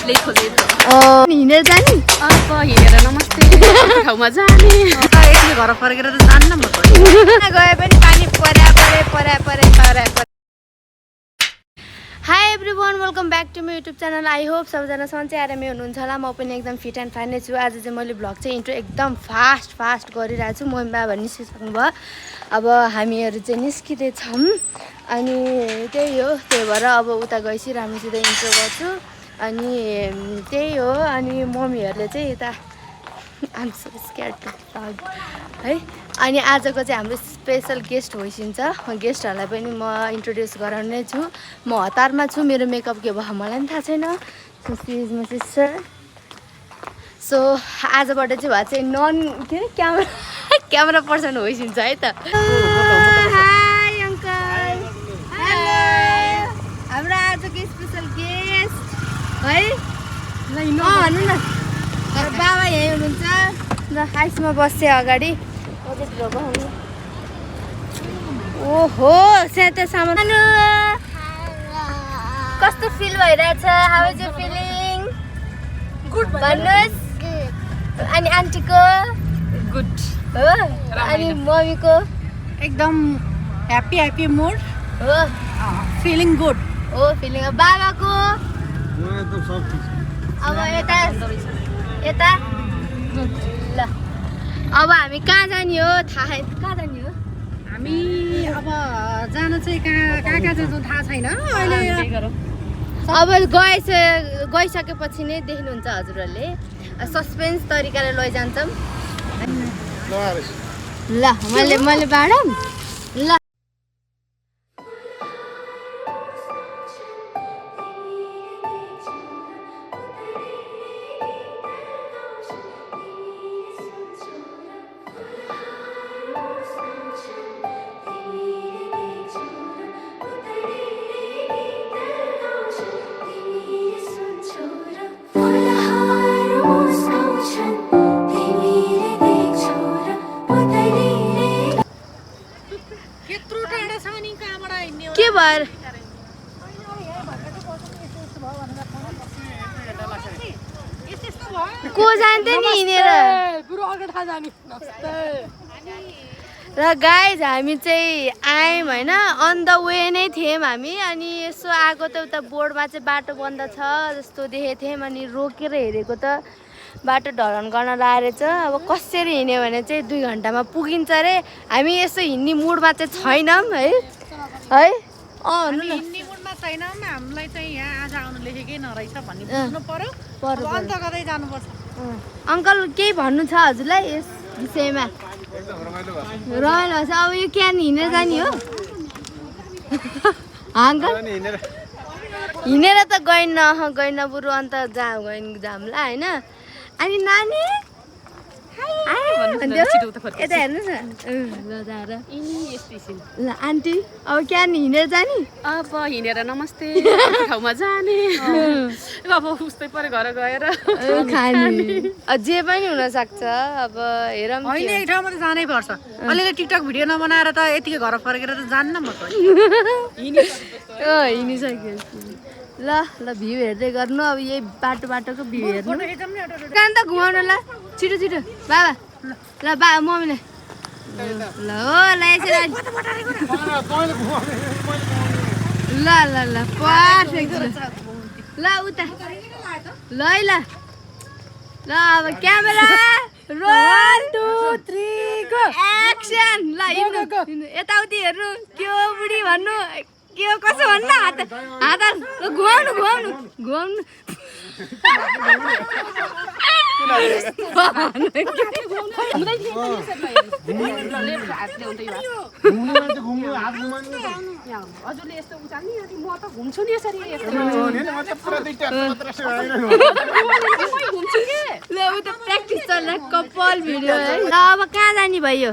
त्यसले खोजेको हिँडेर जाने अब हिँडेर नमस्ते ठाउँमा जाने एकले घर फर्केर त जान्न म गए पनि पानी परे hi everyone welcome back to my YouTube channel I hope सबैजना सन्चै आरामै हुनुहुन्छ होला म पनि एकदम फिट एन्ड फाइन नै छु आज चाहिँ मैले भ्लग चाहिँ इन्ट्रो एकदम फास्ट गरिरहेको छु मम्मी बाबा निस्किसक्नु भयो अब हामीहरू चाहिँ निस्किँदैछौँ अनि त्यही हो त्यही भएर अब उता गएपछि राम्रोसित इन्ट्रो गर्छु अनि त्यही हो अनि मम्मीहरूले चाहिँ यता आम सो स्क्यार्ड टु भ्लग है अनि आजको चाहिँ हाम्रो स्पेसल गेस्ट होइसिन्छ गेस्टहरूलाई पनि म इन्ट्रोड्युस गराउने छु म हतारमा छु मेरो मेकअप के भयो मलाई पनि थाहा छैन म सिस्टर सो आजबाट चाहिँ भए चाहिँ नन के अरे क्यामेरा पर्सन होइसिन्छ है त हाई अङ्कल हेलो हाम्रो आजको स्पेसल गेस्ट है भन्नु न तर बाबा यहीँ हुनुहुन्छ र आइसमा बस्छ अगाडि ओहो सेतो सामान कस्तो फिल भइरहेछ how is you feeling good भन्नुहोस् अनि आन्टीको गुड हो अनि मम्मीको एकदम ह्याप्पी मुड हो फिलिङ गुड हो फिलिङ बाबाको अब यता ल अब हामी कहाँ जाने हो थाहा कहाँ जाने हो हामी अब जान चाहिँ कहाँ जान्छौँ थाहा छैन अहिले अब गइसकेपछि नै देख्नुहुन्छ हजुरहरूले सस्पेन्स तरिकाले लैजान्छौँ ल मैले बाडौँ ल के भएर को जान्थ्यो नि हिँडेर र गाइज हामी चाहिँ आयौँ होइन अन द वे नै थियौँ हामी अनि यसो आएको त उता बोर्डमा चाहिँ बाटो बन्द छ जस्तो देखेको थियौँ अनि रोकेर हेरेको त बाटो ढलान गर्न लागेछ अब कसरी हिँड्यो भने चाहिँ 2 घन्टामा पुगिन्छ अरे हामी यसो हिँड्ने मुडमा चाहिँ छैनौँ है हामीलाई चाहिँ यहाँ आज आउनु लेखेकै नरहेछ भन्ने बुझ्नु पर्यो अन्त गर्दै जानुपर्छ अङ्कल केही भन्नु छ हजुरलाई यस विषयमा रमाइलो छ अब यो क्यान हिँडेर जाने हो अङ्कल हिँडेर त गएन बरु अन्त जामला होइन अनि नानी यता हेर्नुहोस् न ल आन्टी अब क्यान हिँडेर जाने अब हिँडेर नमस्ते ठाउँमा जाने अब उस्तै पऱ्यो घर गएर खाने जे पनि हुनसक्छ अब हेरौँ होइन एक ठाउँमा त जानै पर्छ अलिअलि टिकटक भिडियो नबनाएर त यतिकै घर फर्केर त जान्न म त हिँडिसक्यो ल भ्यू हेर्दै गर्नु अब यही बाटोको भ्यू हेर्नु कहाँ त घुमाउनु ल छिटो बाबा ल मम्मीले ल हो ल ल पर्फेक्ट ल उता ल अब क्यामेरा रोल 2 3 गो एक्सन ल यताउति हेर्नु के हो बुढी भन्नु के हो कसो भन्नु हात घुमाउनु हजुरले यस्तो उचाल्ने म त घुम्छु नि यसरी ल उता प्र्याक्टिस चल्ला कपाल भिडियो है ल अब कहाँ जाने भयो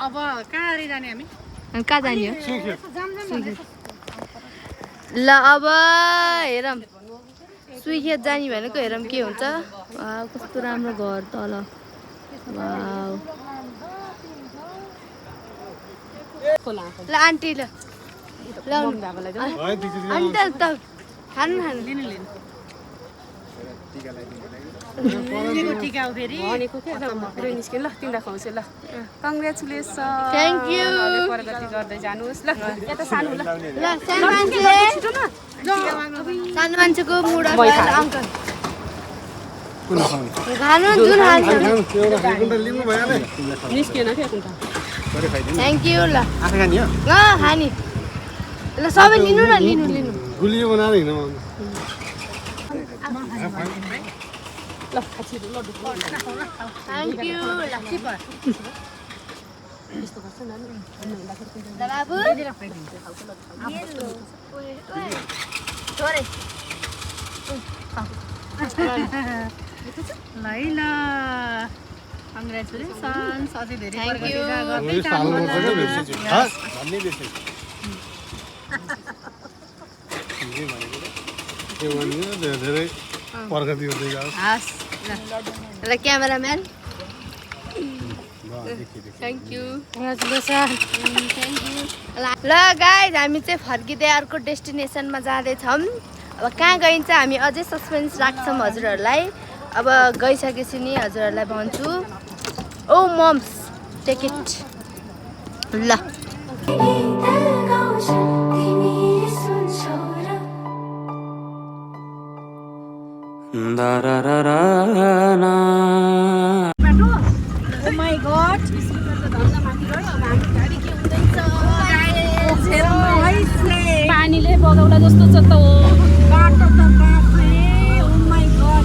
अब कहाँ जाने हामी कहाँ जाने हो ल अब हेरौँ सुइखेत जाने भनेको हेरौँ के हुन्छ कस्तो राम्रो घर तल ल आन्टी ल आन्टी त खानु के टिका हो फेरि भनेको के पुरै निस्क्यो ल तिमीलाई खुवाउँछु ल कङ्ग्रेचुलेसन Thank you. प्रगति गर्दै जानुहोस् ल यता सानो ल ल सानो मान्छे छिटो न सानो मान्छेको मुड अफ मै खानु। अङ्कल खानु जुन हाल्छ निस्किएन क्या कुन त थ्याङ्क यू ल खाने ल सबै लिनु न लिनु लिनु गुलियो बनाएर हिँड्नु ल छिटो ल थ्याङ्क यू ल ल बाबु छोरे ल कङ्ग्रेचुलेसन्स अझै धेरै Thank प्रगति you. गर्दै धेरै प्रगति हुँदै जाओस् हस् ल क्यामेराम्यान थ्याङ्क यू ल गाइज हामी चाहिँ फर्किँदै अर्को डेस्टिनेसनमा जाँदैछौँ अब कहाँ गइन्छ हामी अझै सस्पेन्स राख्छौँ हजुरहरूलाई अब गइसकेपछि नि हजुरहरूलाई भन्छु ओ मम्स टेक इट ल माई गॉड पानीले बगाउला जस्तो छ त हो बाटो त बाफ्रे ओ माई गॉड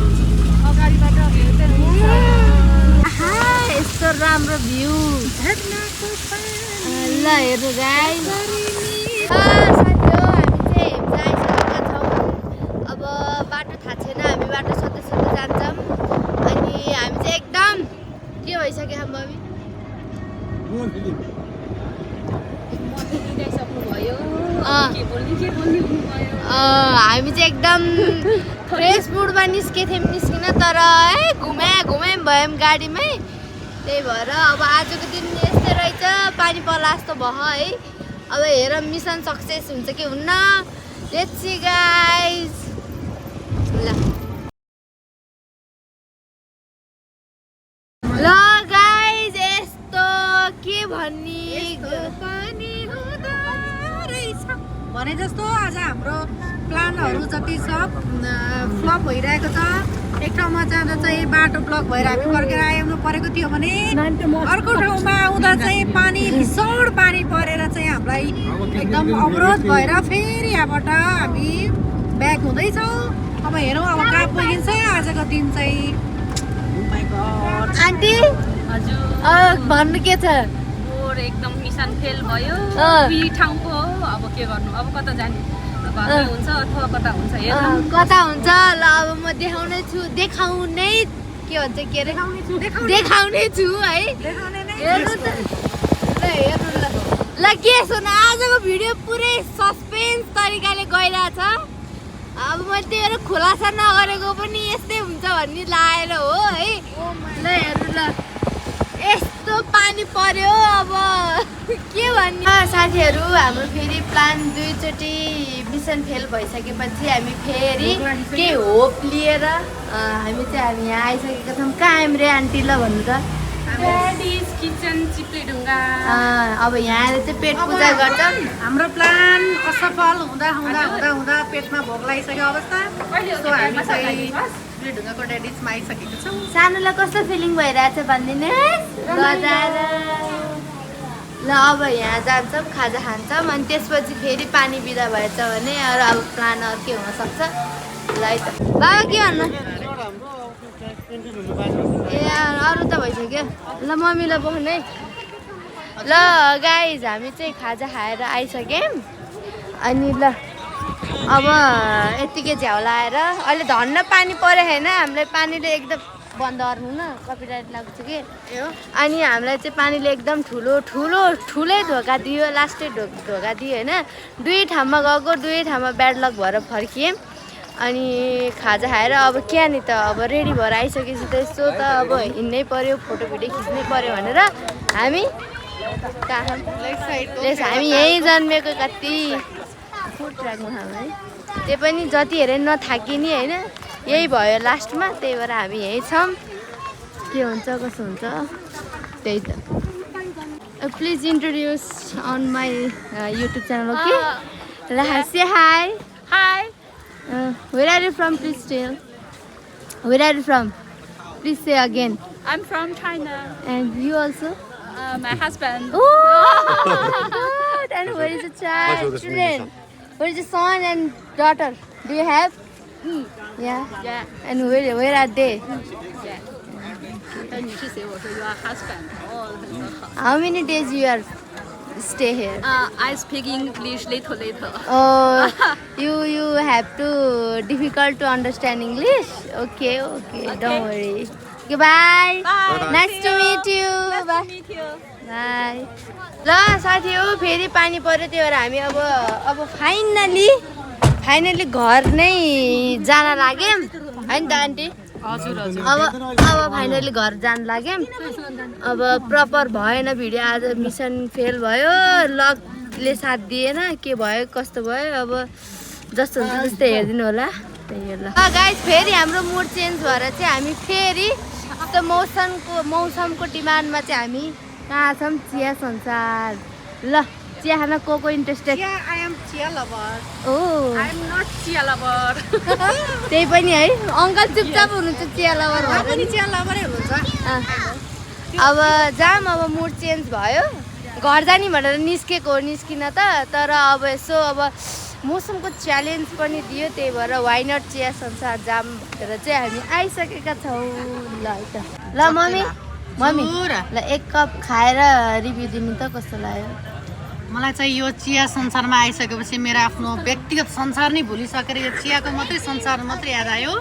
अगाडिबाट आहा, यस्तो राम्रो भ्यू ल हेर्नु गाइज साथी हो हामी चाहिँ हेम्चा आइसकेका छौँ अब बाटो थाहा छैन हामी बाटो सोध्दै सोध्दै जान्छौँ अनि हामी चाहिँ एकदम के भइसक्यो मम्मी सक्नुभयो अँ। के बोल्ने हुनुभयो हामी चाहिँ एकदम फ्रेस मुडमा निस्केको थियौँ निस्किन तर है घुमाइ भयौँ गाडीमै त्यही भएर अब आजको दिन यस्तै रहेछ पानी पर्ला जस्तो भयो है अब हेर मिसन सक्सेस हुन्छ कि हुन्न लेट्स सी गाइस ल गाइस यस्तो के भन्ने भने जस्तो आज हाम्रो प्लानहरू जति सब फ्लप भइरहेको छ एक ठाउँमा जाँदा चाहिँ बाटो ब्लक भएर हामी फर्केर आउनु परेको थियो भने अर्को ठाउँमा आउँदा चाहिँ पानी भीषण पानी परेर चाहिँ हामीलाई एकदम अवरोध भएर फेरि यहाँबाट हामी ब्याक हुँदैछौँ अब हेरौँ अब कहाँ पुगिन्छ आजको दिन चाहिँ My God। आन्टी हजुर भन्नु के छ बोर एकदम मिसन फेल भयो अँ। यही ठाउँको हो अब के गर्नु अब कता जाने घरमै हुन्छ अथवा कता हुन्छ हेर्नु कता हुन्छ ल अब म देखाउने छु देखाउने के भन्छ के अरे देखाउने छु है हेर्नु त ल हेर्नु ल के सुन आजको भिडियो पुरै सस्पेन्स तरिकाले गइरहेछ अब मैले त्यही भएर खुलासा नगरेको पनि यस्तै हुन्छ भन्ने लागेर हो है ल हेर्नु ल यस्तो पानी पर्यो अब के भन्ने साथीहरू हाम्रो फेरि प्लान दुईचोटि मिसन फेल भइसकेपछि हामी फेरि केही होप लिएर हामी यहाँ आइसकेका छौँ कहाँ आयौँ रे आन्टी ल भन्नु त प्यारिस किचन चिप्लेढुङ्गा अब यहाँ आएर चाहिँ पेट पूजा गर्छौँ हाम्रो प्लान असफल हुँदा हुँदा हुँदा हुँदा पेटमा भोक लागिसक्यो अवस्था सो हामी चाहिँ ढुङ्गाको ड्याडिजमा आइसकेको छौँ सानोलाई कस्तो फिलिङ भइरहेछ भनिदिनुहोस् ल अब यहाँ जान्छौँ खाजा खान्छौँ अनि त्यसपछि फेरि पानी बिदा भएछ भने अरू अब प्लान अर्कै हुनसक्छ ल है त बाबा के भन्नु ए अरू त भइसक्यो ल मम्मीलाई बोक्नु है ल गाइज हामी चाहिँ खाजा खाएर आइसक्यौँ अनि ल अब यत्तिकै झ्याउ लाएर अहिले धन्न पानी पऱ्यो होइन हामीलाई पानीले एकदम बन्द गर्नु न कपिराइट लाग्छ कि अनि हामीलाई चाहिँ पानीले एकदम ठुलै धोका दियो लास्टै धोका दियो होइन दुई ठाउँमा गएको दुई ठाउँमा ब्याड लक भएर फर्कियौँ अनि खाजा खाएर अब क्या नि त अब रेडी भएर आइसकेपछि त यसो त अब हिँड्नै पऱ्यो फोटो भिडियो खिच्नै पऱ्यो भनेर हामी हामी यहीँ जन्मेको कति फुड ट्र्याकमा खाऊँ है त्यो पनि जति हेरे नथाकिने होइन यही भयो लास्टमा, त्यही भएर हामी यहीँ छौँ। के हुन्छ कसो हुन्छ त्यही त। Please introduce on my YouTube channel. Okay ल say hi. Hi, where are you from please tell. Where are you from please say again. I'm from China. And you also. My husband. Oh, God. And where is the child? Children. Where is the son and daughter? Do you have? Yeah. Yeah, And where are they? yeah. 但你是谁？我说 your husband. Oh, 很好。 How many days you are stay here? I speak English little. Oh, you have to difficult to understand English. Okay. Don't worry. Goodbye. Bye. Nice to meet you. Bye. Meet you. By. ल साथी हो फेरि पानी पऱ्यो, त्यही भएर हामी अब फाइनली घर नै जान लाग्यौँ होइन त आन्टी। हजुर हजुर। अब फाइनली घर जान लाग्यौँ। अब प्रपर भएन भिडियो, आज मिसन फेल भयो, लकले साथ दिएन, के भयो कस्तो भयो अब जस्तो हुन्छ त्यस्तै हेरिदिनु होला। त्यही हो ल गाइस, फेरि हाम्रो मुड चेन्ज भएर चाहिँ हामी फेरि त्यो मौसमको डिमान्डमा चाहिँ हामी कहाँ छौँ, चिया संसार। ल चिया खान को interested? Yeah, I am chia lover. ओ I'm not chia lover. त्यही पनि है, अङ्कल चुपचाप हुनुहुन्छ चिया लभर म भएर। पनि chia lover हुनुहुन्छ। अब जाम, अब मुड चेन्ज भयो, घर जाने भनेर निस्किन त, तर अब यसो अब मौसमको च्यालेन्ज पनि दियो, त्यही भएर वाइ नट चिया संसार जाम भनेर चाहिँ हामी आइसकेका छौँ। ल है त। ल मम्मी ल एक कप खाएर रिभ्यू दिनु त कस्तो लाग्यो? मलाई चाहिँ यो चिया संसारमा आइसकेपछि मेरो आफ्नो व्यक्तिगत संसार नै भुलिसकेर यो चियाको मात्रै संसार मात्रै याद आयो।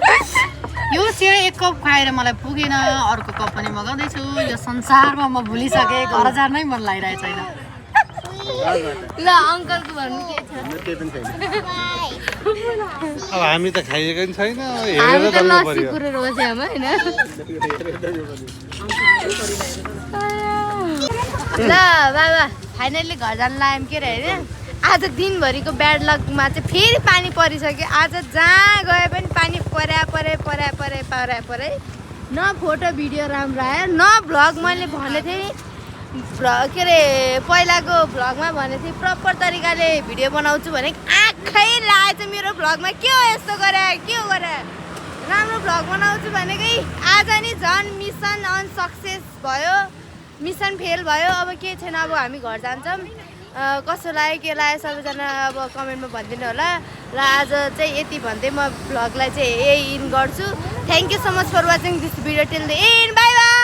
यो चिया एक कप खाएर मलाई पुगेन, अर्को कप पनि मगाउँदैछु। यो संसारमा म भुलिसकेँ, घर जान नै मन लागिरहेको छैन। ल अङ्कलको भन्नु के छ? अब हामी त खाइएको नि छैन, हामी हेरेर त जानु लस्सी पर्यो। कुरेर बस्यौँ होइन। ल बाबा फाइनल्ली घर जान लाग्यौँ के अरे होइन। आज दिनभरिको ब्याड लकमा चाहिँ फेरि पानी परिसक्यो। आज जहाँ गए पनि पानी परे न फोटो भिडियो राम्रो आयो न भ्लग। मैले भनेको थिएँ के अरे पहिलाको भ्लगमा भनेको थिएँ प्रपर तरिकाले भिडियो बनाउँछु भने आँखै लागेछ मेरो भ्लगमा। के हो यस्तो गरे राम्रो भ्लग बनाउँछु भनेकै आज नि झन् मिसन अनसक्सेस भयो, मिसन फेल भयो। अब के छैन, अब हामी घर जान्छौँ। कसो लाग्यो के लाग्यो सबैजना अब कमेन्टमा भनिदिनु होला। र आज चाहिँ यति भन्दै म भ्लगलाई चाहिँ यही इन गर्छु। Thank you so much for watching this video till the end. Bye by.